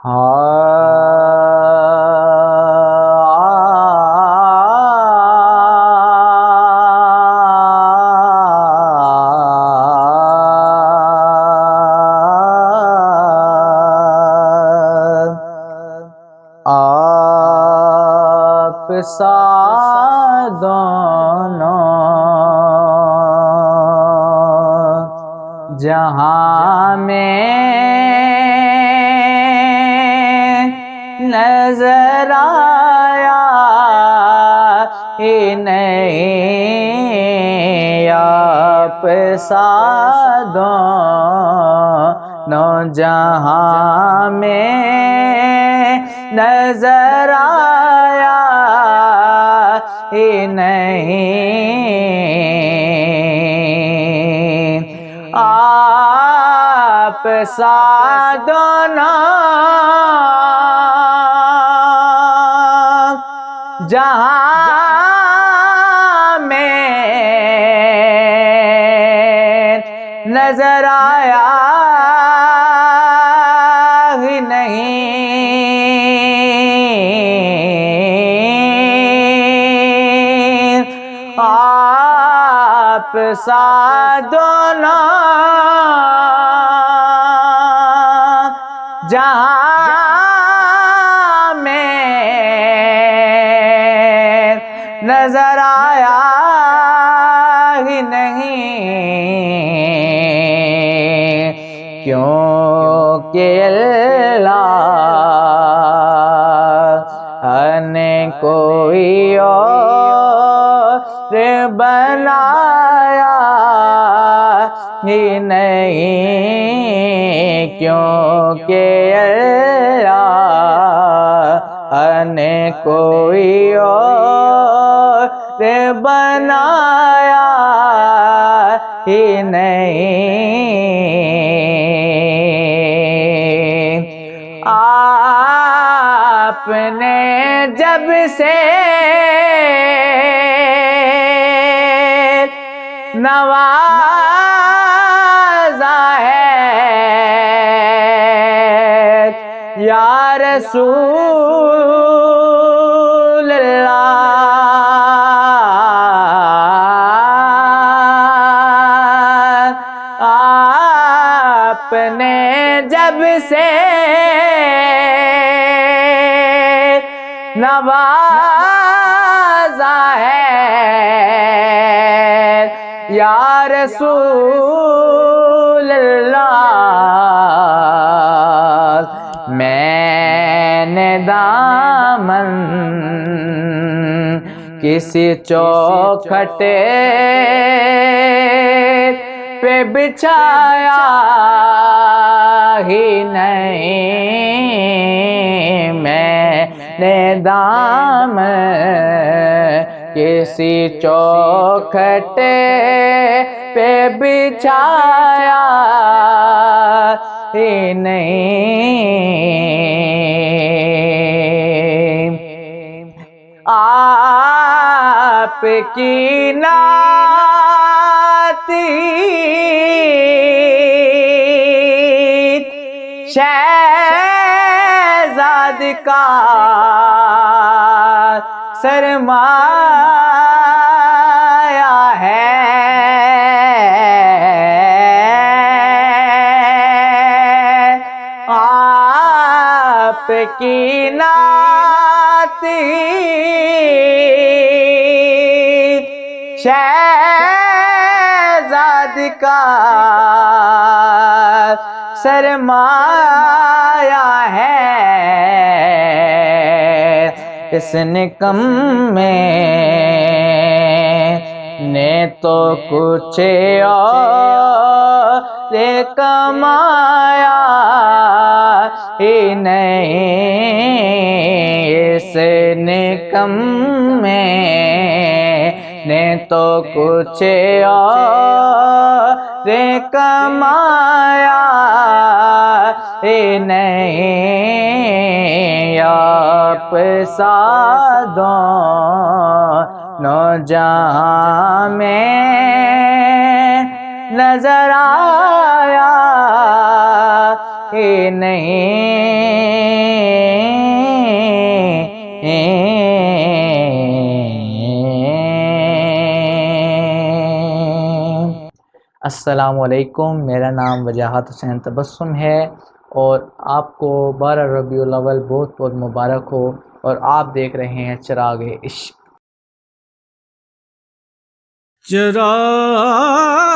آپ سا دونوں جہاں میں نظر آیا ہی نہیں، آپ سا دونوں جہاں میں نظر آیا ہی نہیں، آپ سا دونوں جہاں میں نظر آیا ہی نہیں، آپ سا دونوں جہاں میں نظر آیا ہی نہیں، کیونکہ اللہ نے کوئی اور بنایا ہی نہیں، کیونکہ اللہ نے کوئی اور بنایا ہی نہیں، آپ نے جب سے نوازا ہے یا رسول اللہ، آپ نے جب سے نوازا ہے یا رسول اللہ، میں نے دامن کسی چوکھٹے پہ بچھایا ہی نہیں، میں نے دامن کسی چوکھٹے پہ بچھایا ہی نہیں، آپ کی نعت شہزاد کا سرمایہ ہے، آپ کی نعت شہزاد کا سرمایہ ہے، اس نکمے نے تو کچھ اور کمایا ہی نہیں، اس نکمے نے تو کچھ اور کمایا ہی نہیں، آپ سا دونوں جہاں میں نظر آیا ہی نہیں۔ السلام علیکم، میرا نام وجاہت حسین تبسم ہے اور آپ کو 12 ربیع الاول بہت بہت مبارک ہو، اور آپ دیکھ رہے ہیں چراغ عشق۔ چراغ